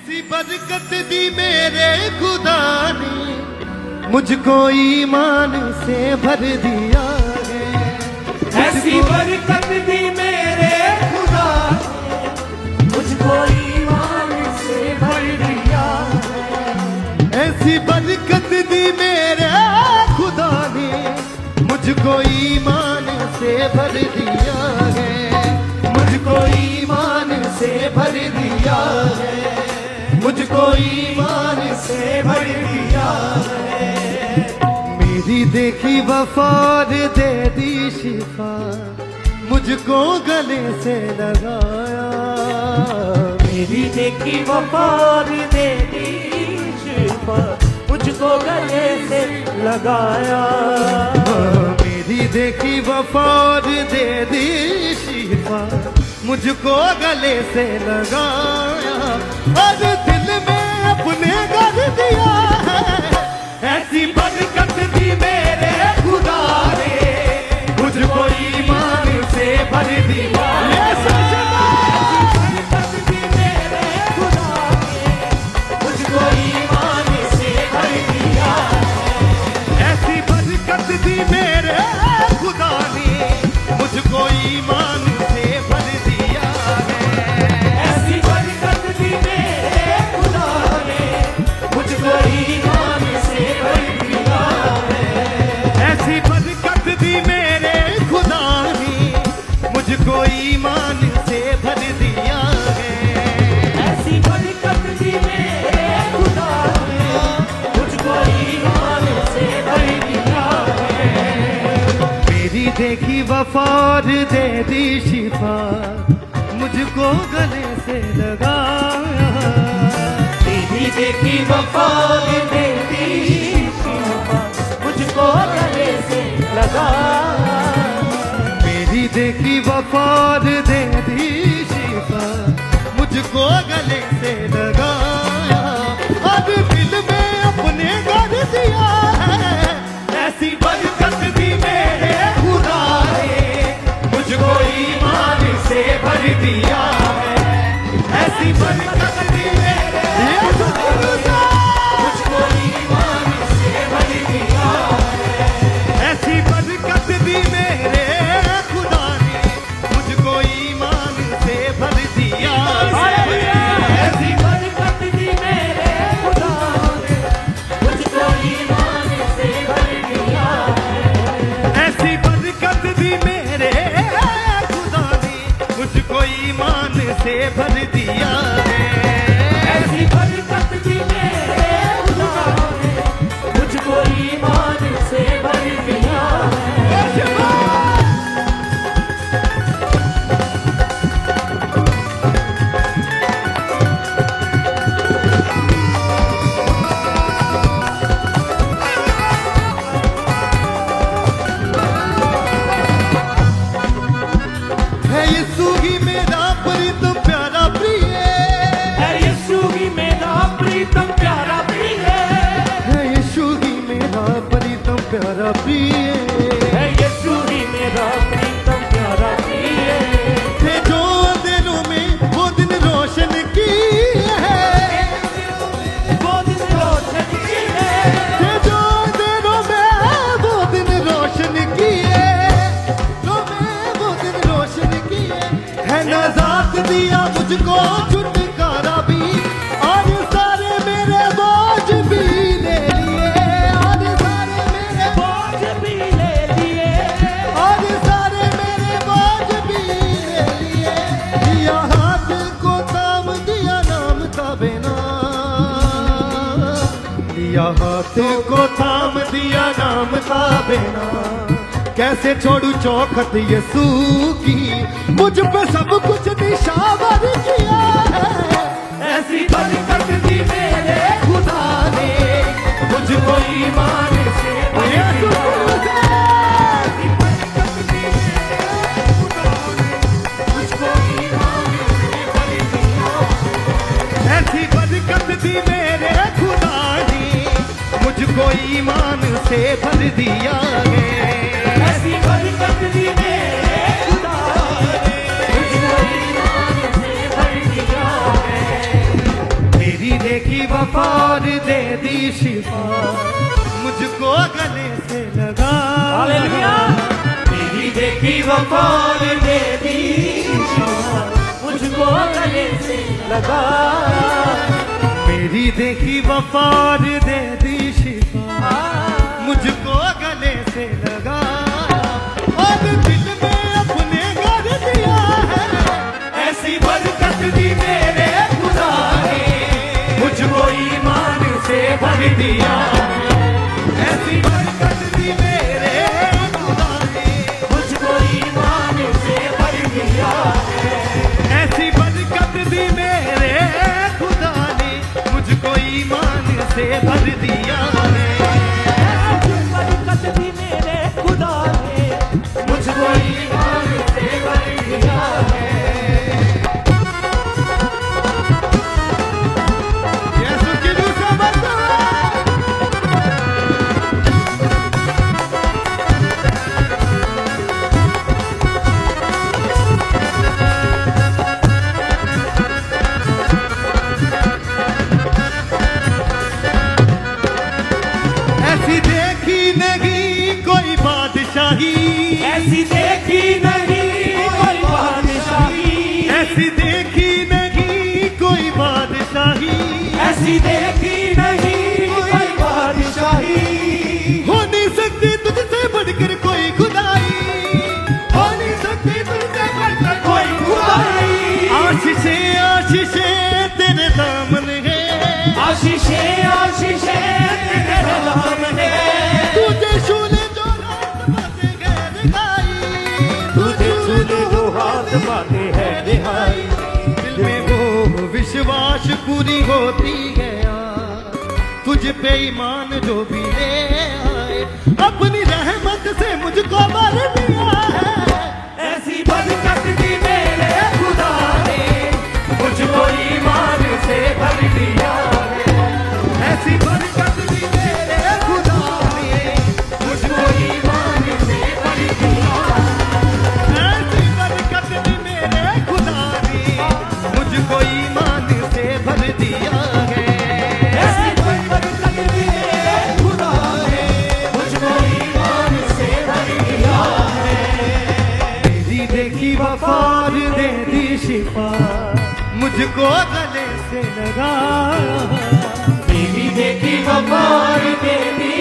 ऐसी बरकत दी मेरे खुदा ने मुझको ईमान से भर दिया है। ऐसी बरकत दी मेरे खुदा ने मुझको ईमान से भर दिया है। ऐसी बरकत दी मेरे खुदा ने मुझको ईमान से भर दिया है। मुझको ईमान से भर दिया है। मुझको ईमान से भर दिया है। मेरी देखी वफाद दे दी शिफा मुझको गले से लगाया। मेरी देखी वफाद दे दी शिफा मुझको गले से लगाया। मेरी देखी वफाद दे दी शिफा मुझको गले से लगाया और दिल में अपने कर दिया है। ऐसी बरकत दी मेरे खुदा ने मुझको ईमान से भर दिया। बरकत दी मेरे खुदा ने मुझको ईमान से भर दिया है। ऐसी बरकत दी मेरे खुदा ने मुझको ईमान से भर दिया है। ऐसी बरकत दी मेरे खुदा ने मुझको ईमान से भर दिया है। ऐसी बरकत दी मेरे खुदा ने मुझको ईमान से भर दिया है। ऐसी बरकत दी मेरे खुदा ने मुझको ईमान से भर दिया है। मेरी देखी वफाद दे दी शिफा मुझको गले से लगाया। तेरी देखी वफाद दे दी शिफा मुझको गले से लगा। मेरी देखी वफाद दे दी शिफा मुझको गले से लगाया और दिल में अपने कर दिया है। ऐसी बरकत दी मेरे खुदा ने मुझको ईमान से भर दिया है। ऐसी बरकत दी मेरे खुदा मुझको ईमान से भर दिया है। ऐसी बरकत दी मेरे खुदा ने मुझको ईमान से भर दिया है। ऐसी बरकत दी मेरे खुदा ने मुझको ईमान से भर दिया है। ऐसी बरकत दी मेरे खुदा ने मुझको ईमान से भर दिया है। ऐसी बरकत दी मेरे खुदा ने मुझको ईमान से भर दिया है। है यीशु ही मेरा प्रीतम प्यारा प्रिय। है यीशु ही मेरा प्रीतम प्यारा प्रिय। है यीशु ही मेरा प्रीतम प्यारा प्रिय। है यीशु ही मेरा प्रीतम प्यारा प्रिय। है जो अंधेरों में वो दिन रोशन की है। वो दिन रोशन की है। है जो अंधेरों में वो दिन रोशन की है। जो में वो दिन रोशन की है नजात दिया मुझको छुटकारा भी और सारे मेरे बोझ भी ले लिए। और सारे मेरे बोझ भी ले लिए। और सारे मेरे बोझ भी ले लिए। दिया हाथ को थाम दिया नाम था बिना। दिया हाथ को थाम दिया नाम था बिना। कैसे छोड़ू चौखट यीशु की मुझ पे सब कुछ निशावर किया है। ऐसी बरकत दी मेरे खुदा ने मुझको ईमान से भर दिया। ऐसी बरकत दी मेरे खुदा ने मुझको ईमान से भर दिया है। ऐसी बरकत दी मेरे खुदा ने मुझको ईमान से भर दिया है। ऐसी बरकत दी मेरे खुदा ने मुझको ईमान से भर दिया है। देखी वफा और दे दी शिफा मुझको गले से लगा हालेलुया। मेरी देखी वफा और दे दी शिफा मुझको गले से लगा। मेरी देखी वफा और दे दी शिफा मुझको गले से लगा और दिल में अपने घर दिया है ऐसी बरकत दी मेरे खुदा ने मुझको ईमान से भर दिया। ऐसी बरकत दी मेरे खुदा ने मुझको ईमान से भर दिया। ऐसी बरकत दी मेरे खुदा ने मुझको ईमान से भर दिया है बरकत दी मेरे खुदा ने मुझको ईमान से भर दिया है। यीशु की दूसरा बरकत ऐसी देखी नहीं कोई बादशाही ऐसी देखी नहीं कोई बादशाही। ऐसी देखी नहीं कोई बादशाही ऐसी देखी नहीं कोई बादशाही। हो नहीं सकती तुझसे बढ़कर कोई खुदाई हो नहीं सकती तुझसे बढ़कर कोई खुदाई। आशीषें आशीषें तेरे दामन है आशीषें आशीषें तेरे नाम है। तुझे छूले जो रात बातें गैर गाई तुझे छूले जो हाथ बातें हैं रिहाई। दिल में वो विश्वास पूरी होती है तुझ पे ईमान जो भी ले आए अपनी रहमत से मुझको भर दिया है ऐसी बरकत दी मेरे खुदा ने मुझको ईमान से भर दिया है। ऐसी बरकत दी मेरे खुदा ने मुझको ईमान से भर दिया। ऐसी बरकत दी मेरे खुदा ने मुझको ईमान से भर दिया है ऐसी बरकत दी मेरे खुदा ने मुझको ईमान से भर दिया है। मेरी देखी वफा और दे दी शिफा मुझको गले से लगा मेरी देखी वफा और दे दी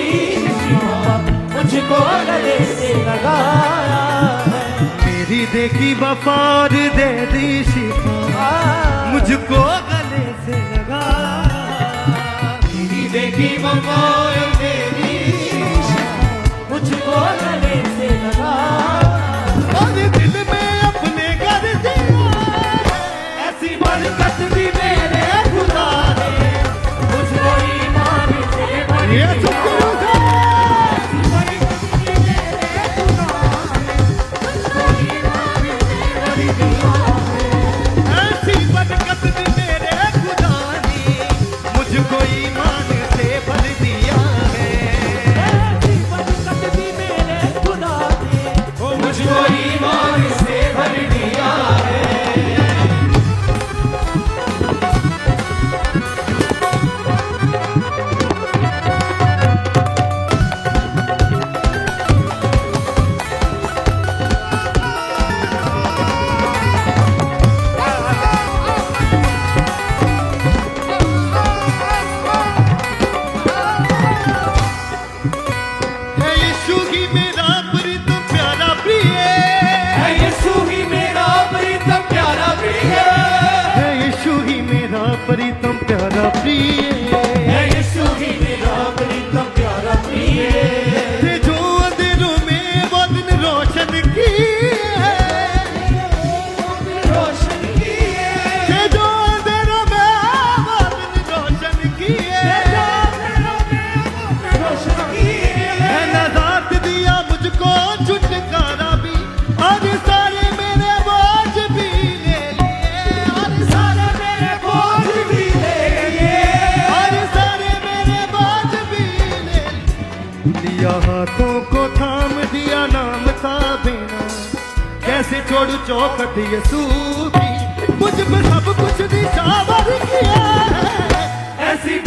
शिफा मुझको गले से लगाया है। मेरी देखी वफा और दे दी शिफा मुझको गले से लगा मेरी देखी वफा और दे दी शिफा मुझको गले से लगा। और दिल में अपने घर दिया ऐसी बरकत दी मेरे खुदा ने मुझको ईमान से भर ये दिया। शुक्र ऐसी बरकत दी मेरे खुदा ने मुझको ईमान से भर दिया। ऐसी बरकत दी मेरे खुदा ने मुझको ईमान से भर दिया है ऐसी बरकत दी मेरे खुदा ने मुझको ईमान से भर दिया है। है यीशु ही मेरा प्रीतम प्यारा प्रिय है यीशु ही मेरा प्रीतम प्यारा प्रिय। है यीशु ही मेरा प्रीतम प्यारा प्रिय है यीशु ही मेरा प्रीतम प्यारा प्रिय। थे जो अंधेरों में वो दिन रोशन किए रोशन किए थे जो अंधेरों में वो दिन रोशन किए रोशन किए। है नजात दिया मुझको छुटकारा भी और सारे मेरे बोझ भी ले लिए और सारे मेरे बोझ भी ले लिए। और सारे मेरे बोझ भी ले लिए। लिया हाथों को थाम दिया नाम था बिना कैसे छोड़ू चौखट यीशु की मुझ पे सब कुछ निशावर किया है ऐसी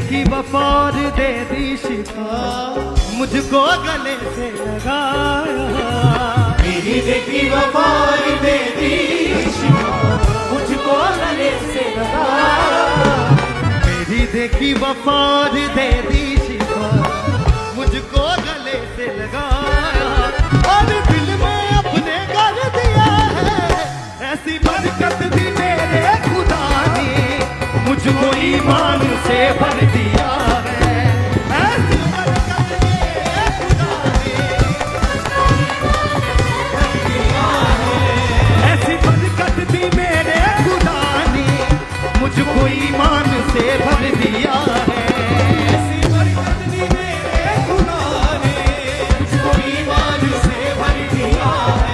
देखी वफा और दे दी शिफा, मुझको गले से लगाया। मेरी देखी वफा और दे दी शिफा, मुझको गले से लगाया। मेरी देखी वफा और दे दी शिफा, मुझको गले से लगाया। और दिल में अपने कर दिया है, ऐसी बरकत भी मेरे खुदा ने मुझको ईमान से भर दिया है। ऐसी बरकत मेरे खुदा ने ऐसी बरकत भी मेरे खुदा ने मुझको ईमान से भर दिया है। ऐसी बरकत भी मेरे खुदा ने मुझको ईमान से भर दिया है।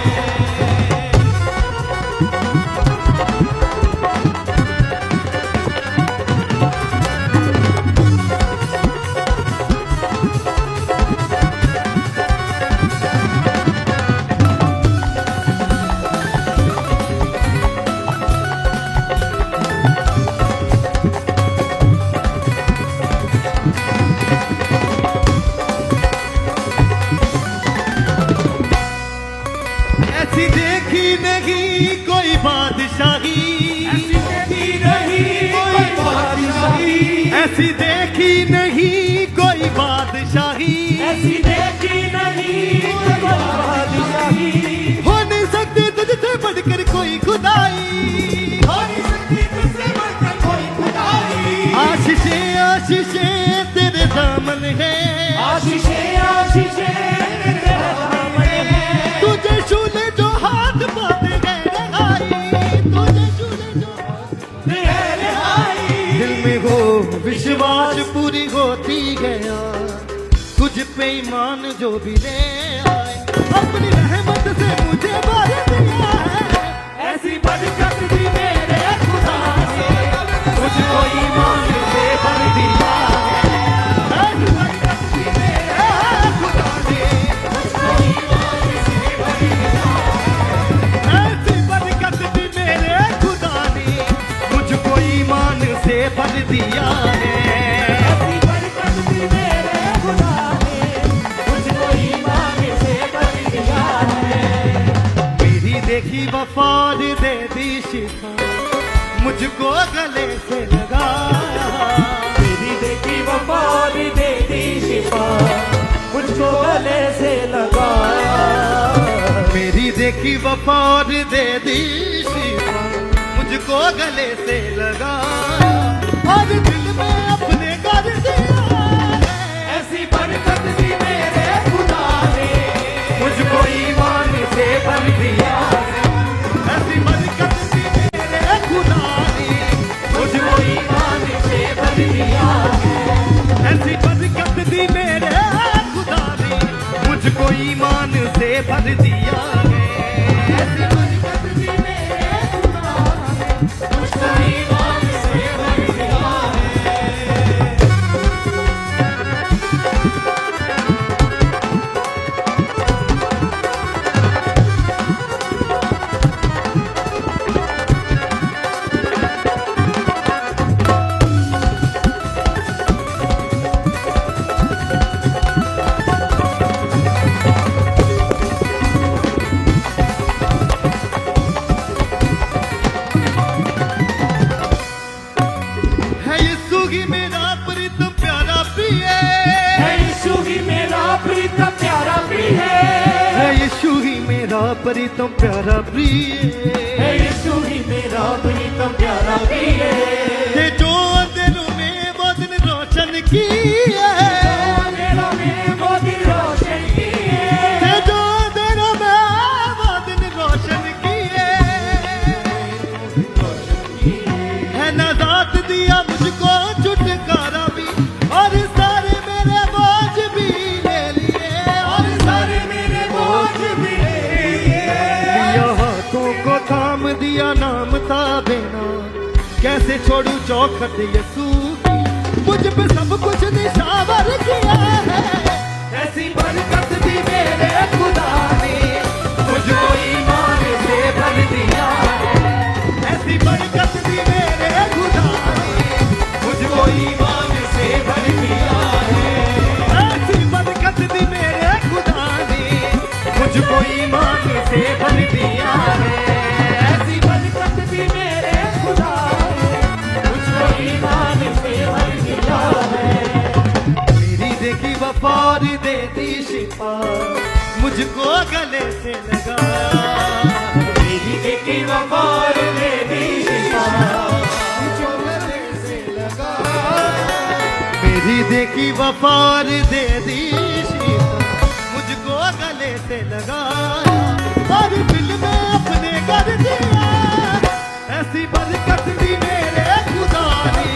ऐसी देखी नहीं कोई बादशाही, ऐसी देखी नहीं कोई बादशाही, ऐसी देखी नहीं कोई बादशाही, ऐसी देखी नहीं कोई बादशाही। हो नहीं सकती तुझसे बढ़कर कोई खुदाई, हो नहीं सकती तुझसे बढ़कर कोई खुदाई। आशीषे आशीषे तेरे दामन है, आशीषे आशीषे तेरे दामन है। तुझे छूले जो हाथ पाते गए रहाई, तुझे छूले जो तेरे आई। दिल में हो विश्वास पूरी होती गया, तुझ पे ईमान जो भी ले आए, अपनी रहमत से मुझे भर दिया है। ऐसी बरकत भी मेरे खुदा ने मुझको ईमान से भर दिया है। ऐसी बरकत भी मेरे खुदा ने, मुझको ईमान से भर दिया है। ऐसी बरकत भी मेरे खुदा ने मुझको ईमान से भर दिया है। ऐसी बरकत भी मेरे खुदा ने मुझको ईमान से भर दिया है। मेरी देखी वफा और दे दी शिफा, मुझको गले से लगाया। मेरी देखी वफा और दे दी शिफा, मुझको गले से लगाया। मेरी देखी वफा और दे दी शिफा, मुझको गले से लगाया। और दिल में अपने कर दिया है, ऐसी बरकत भी मेरे खुदा ने मुझको ईमान से भर दिया है। ऐसी बरकत भी मेरे खुदा ने मुझको ईमान से भर दिया है। ऐसी बरकत भी मेरे खुदा ने मुझको ईमान से भर दिया है। ऐसी बरकत भी मेरे खुदा ने मुझको ईमान से भर दिया है। है यीशु ही मेरा प्रीतम प्यारा प्रिय, है यीशु ही मेरा प्रीतम प्यारा प्रिय है यीशु ही मेरा प्रीतम प्यारा प्रिय। है यीशु ही मेरा प्रीतम प्यारा प्रिय ये जो अंधेरों में वो दिन रोशन की है, मेरा में वो दिल रोशन किए। ये जो अंधेरों में वो दिन रोशन की है नजात दिया मुझको छुटकारा भी, और सारे मेरे बोझ भी ले लिए, और सारे मेरे बोझ भी ले लिए। लिया हाथों को थाम दिया नाम था बेना, कैसे छोड़ू चौखट यीशु की, मुझ पे सब कुछ निशावर किया है। ऐसी बरकत भी मेरे खुदा ने मुझको ईमान से भर दिया है। ऐसी बरकत भी मेरे खुदा ने मुझको ईमान से भर से भर दिया है। ऐसी बरकत दी मेरे खुदा ने, मुझको ईमान से भर दिया है। मेरी देखी वफा और दे दी शिफा, मुझको गले से लगाया। मेरी देखी वफा और दे दी शिफा, मुझको गले से लगाया। मेरी देखी वफा और दे दी शिफा, मुझको गले से लगाया और दिल में अपने कर दिया। ऐसी बरकत दी मेरे खुदा ने,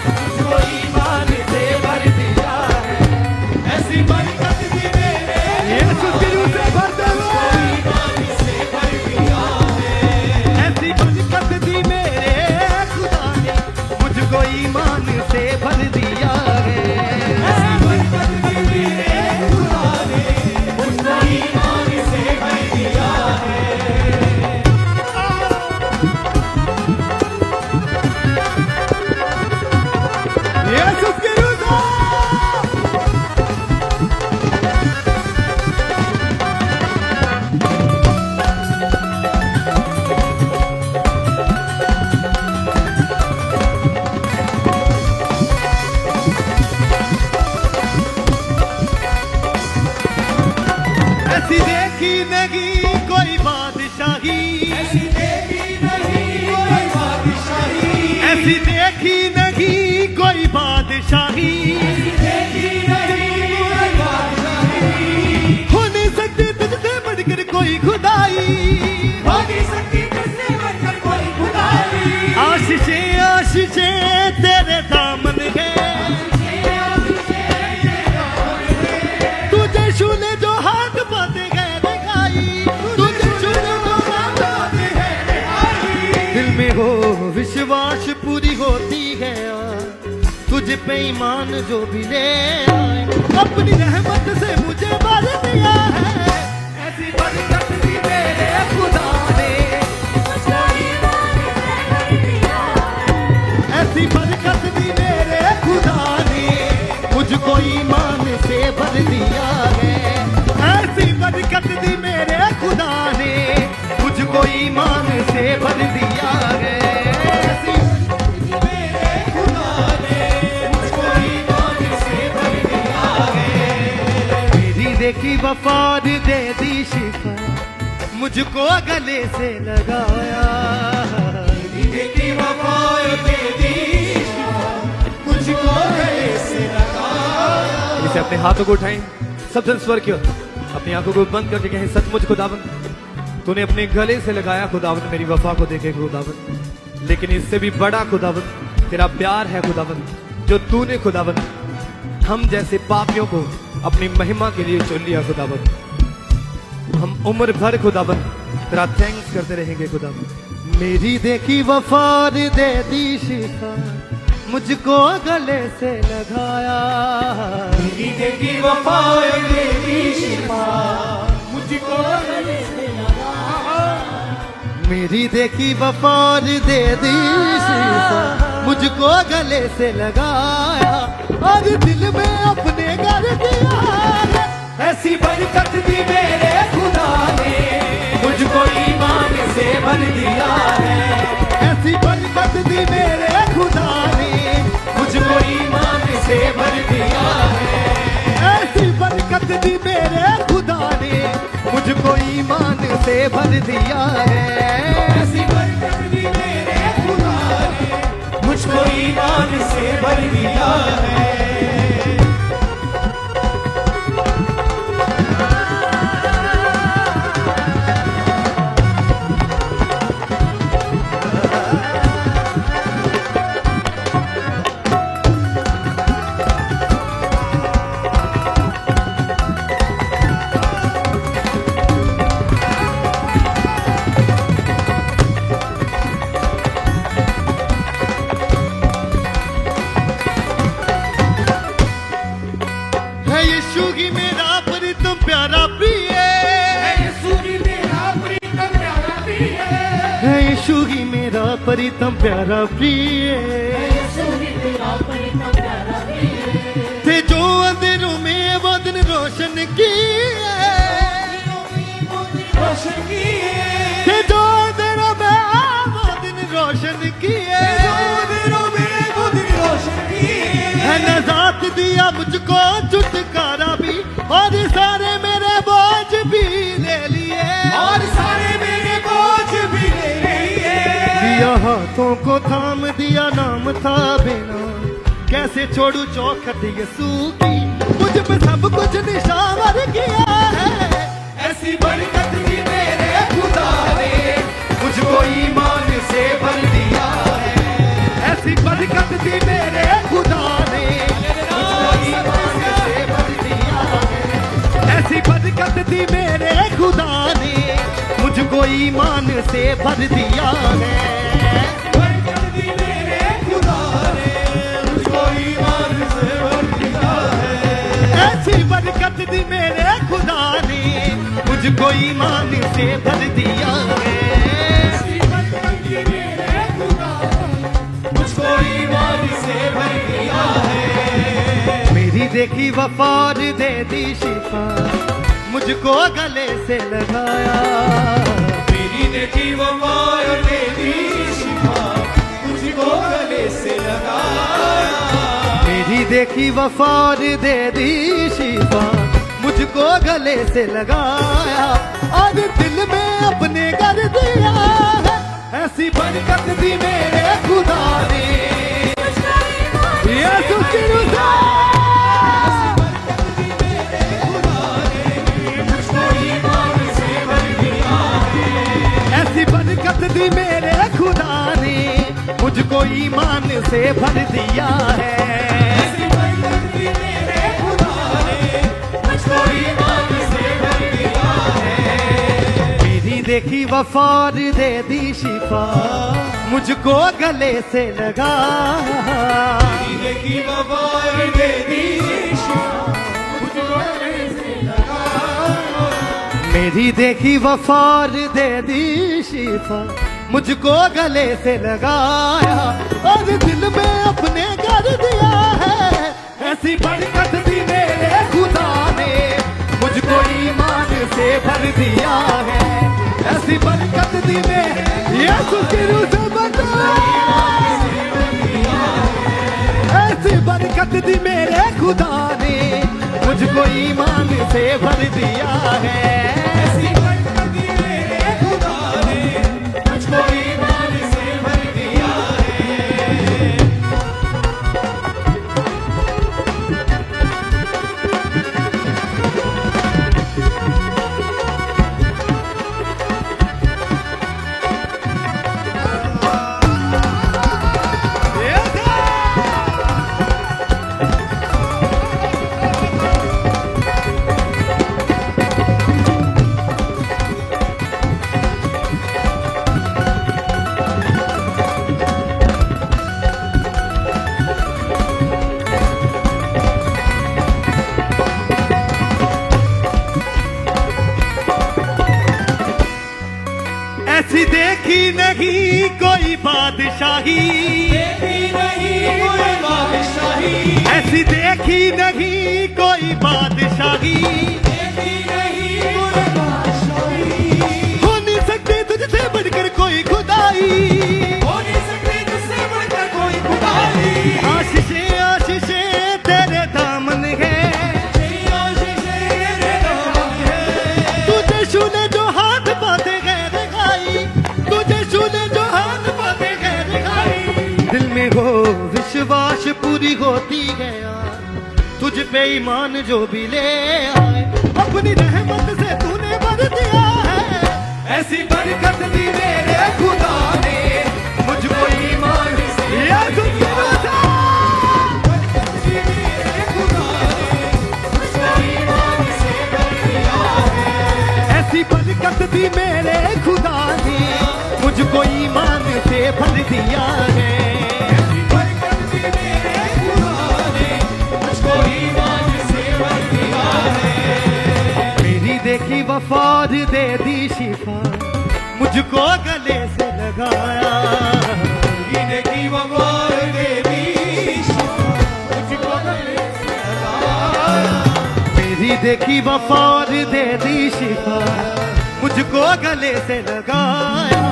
मुझको ईमान से भर दिया है। ऐसी बरकत दी मेरे यीशु की रूह से भर दे। ईमान से भर दिया है। ऐसी बरकत दी मेरे खुदा ने, मुझको ईमान से भर दिया है। ऐसी बरकत दी मेरे खुदा ने, मुझको ईमान से भर दिया है। यीशु की रूह से ऐसी देखी नहीं कोई बादशाही, ऐसी देखी नहीं कोई बादशाही, ऐसी देखी नहीं कोई बादशाही, ऐसी देखी नहीं कोई बादशाही। हो नहीं सकती तुझसे बढ़कर कोई खुदाई। हो नहीं सकती तुझसे बढ़कर कोई खुदाई। आशीषें आशीषें तेरे दामन है, तुझे छूने जो हाथ पाते गए दिखाई। तुझे छूने जो हाथ पाते गए दिखाई। दिल में हो विश्वास पूरी होती है, तुझ पे ईमान जो भी ले आए, अपनी रहमत से मुझे भर दिया है। ऐसी बरकत दी मेरे खुदा ने, मुझको ईमान से भर दिया है। ऐसी बरकत दी मेरे खुदा ने, मुझको ईमान से भर दिया है। ऐसी बरकत दी मेरे खुदा ने, मुझको ईमान से भर दिया है। ऐसी मेरे खुदा ने, मुझको ईमान से भर दिया है। मेरी देखी वफा और दे दी शिफा, मुझको गले से लगाया। देखी वफा और दे दी शिफा, मुझको गले से लगाया। इसे अपने हाथों को उठाएं, सबसे स्वर की ओर अपनी आंखों को बंद करके कहें, सचमुच खुदावंद तूने अपने गले से लगाया खुदावंद मेरी वफा को देखे खुदावंद। लेकिन इससे भी बड़ा खुदावंद तेरा प्यार है खुदावंद, जो तूने खुदावंद हम जैसे पापियों को अपनी महिमा के लिए चुन लिया खुदावंद। हम उम्र भर खुदावंद तेरा थैंक्स करते रहेंगे खुदावंद। मेरी देखी वफा और दे दी शिफा, मुझको गले से लगाया। मेरी देखी वफा और दे दी शिफा, मुझको गले से लगाया। मेरी देखी वफा और दे दी शिफा, मुझको गले से लगाया और दिल में अपने कर दिया। ऐसी बरकत दी मेरे खुदा ने, मुझको ईमान से भर दिया है। ऐसी बरकत दी मेरे खुदा ने, मुझको ईमान से भर दिया है। ऐसी बरकत दी मेरे खुदा ने, मुझको ईमान से भर दिया है। ऐसी बरकत दी मेरे खुदा ने, मुझको ईमान से भर दिया है। यीशु ही मेरा प्रीतम प्यारा प्रिय थे, जो अंधेरों में वो दिन रोशन किए। रोशन किए, कि जो दिनों में वो दिन रोशन किए, दिनों में वो दिन रोशन किए, है नजात दिया मुझको छुटकारा भी, और सारे मेरे बोझ भी ले लिए, और सारे मेरे बोझ भी ले लिए। दिया हाथों को थाम दिया नाम था बिना, कैसे छोड़ू चौखट यसू की, मुझ पे सब कुछ निशावर किया है। ऐसी बरकत दी मेरे खुदा ने, मुझको ईमान से भर दिया है। ऐसी बरकत दी मेरे खुदा ने, मुझको ईमान से भर दिया है। ऐसी बरकत दी मेरे खुदा ने, मुझको ईमान से भर दिया है। बरकत दी मेरे खुदा ने, मुझको ईमान से भर दिया है। ऐसी बरकत दी मेरे खुदा ने, मुझको ईमान से भर दिया है। ऐसी बरकत दी मेरे खुदा ने, मुझको ईमान से भर दिया है। मेरी देखी वफार दे दी शिफा, मुझको गले से लगाया, मेरी देखी वफार दे दी शिफा, मुझको गले से लगाया। मेरी देखी वफार दे दी शिफा, मुझको गले से लगाया, और दिल में अपने कर दिया है। ऐसी बरकत दी मेरे खुदा ने, यीशु की रुज़ा। ऐसी बरकत दी मेरे खुदा ने, मुझको ईमान से भर दिया है। ऐसी बरकत दी मेरे खुदा ने, मुझको ईमान से भर दिया है। मेरी देखी वफार दे दी शिफा, मुझको गले से लगा, मेरी देखी वफार दे दी शिफा, मुझको गले से लगाया। मेरी देखी वफार दे दी शिफा, मुझको गले से लगाया, और दिल में अपने कर दिया है। ऐसी बरकत दी मेरे खुदा ने, मुझको ईमान से भर दिया है। ऐसी बरकत दी मेरे यीशु की रूह से बचा, ऐसी बरकत दी मेरे खुदा ने, मुझको ईमान से भर दिया है। ऐसी बरकत दी मेरे खुदा ने, मुझको ईमान से भर दिया है। ऐसी देखी नहीं कोई बादशाही, देखी नहीं कोई बादशाही, ऐसी देखी नहीं कोई बादशाही, देखी नहीं कोई बादशाही। हो नहीं सकती तुझसे बढ़कर कोई खुदाई, हो नहीं सकती तुझसे बढ़कर कोई खुदाई। आशीषें आशीषें तेरे दामन है, तेरी आशीषें तेरे नाम है। तुझे छूने जो हाथ बातें गैर खाई, तुझे छूने जो हाथ बातें गैर खाई, दिल में हो विश्वास पूरी होती गया, तुझ पे ईमान जो भी ले आए, अपनी रहमत से तूने भर दिया है। ऐसी बरकत दी मेरे खुदा ने, मुझको ईमान से यीशु की वजह। बरकत दी मेरे खुदा ने, मुझको ईमान से भर दिया है। ऐसी बरकत दी मेरे खुदा ने, मुझको ईमान से भर दिया है। ऐसी बरकत दी मेरे खुदा ने, मुझको ईमान से भर दिया है। मेरी देखी वफार दे दी शिफा, मुझको गले से लगाया, मेरी देखी वफार दे दी शिफा, मुझको गले से लगाया। मेरी देखी वफार दे दी शिफा, मुझको मुझको गले से लगाया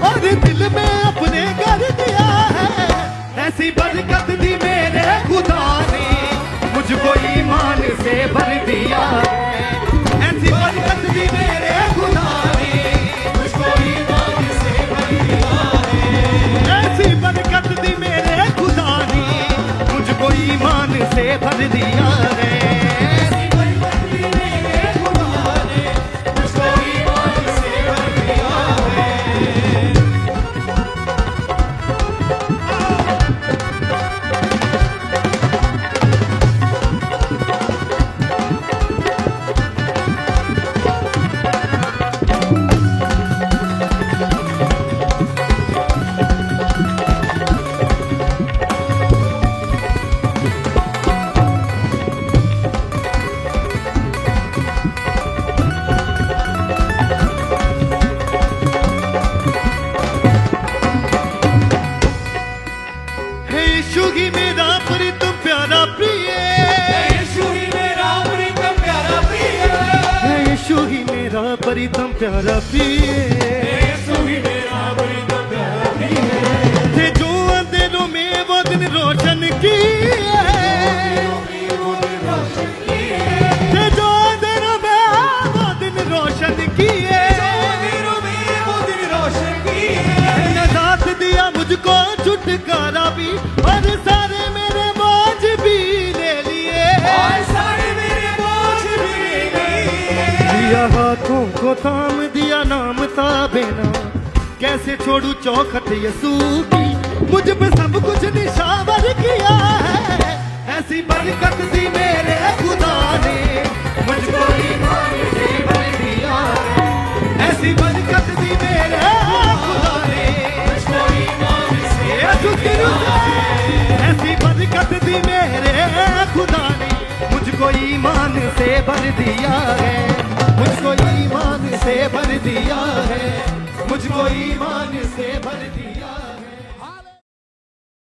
और दिल में अपने कर दिया है। ऐसी बरकत दी मेरे खुदा ने मुझको ईमान से भर दिया है। ऐसी बरकत दी मेरे खुदा ने मुझको ईमान से भर दिया है। ऐसी बरकत दी मेरे खुदा ने मुझको ईमान से भर दिया है। यीशु ही मेरा प्रीतम प्यारा प्रिय, यीशु ही मेरा प्रीतम प्यारा प्रिय, यीशु ही मेरा प्रीतम प्यारा प्रिय। यीशु ही मेरा प्रीतम प्यारा प्रिय। थे जो अंधेरों में वो दिन रोशन किए, थे जो अंधेरों में वो दिन रोशन किए, नजात दिया मुझको छुटकारा भी और सारे मेरे बोझ भी ले लिए, दिया हाथों को थाम दिया नाम ताबेना। कैसे छोड़ू चौखट यसू की, मुझ पे सब कुछ निशावर किया है। ऐसी बरकत दी मेरे खुदा ने मुझको ईमान से भर दिया है। ऐसी बरकत दी मेरे खुदा ने मुझको ईमान से भर दिया है। ऐसी बरकत दी मेरे खुदा ने मुझको ईमान से भर दिया है। मुझको ईमान से भर दिया है। मुझको ईमान से भर दिया।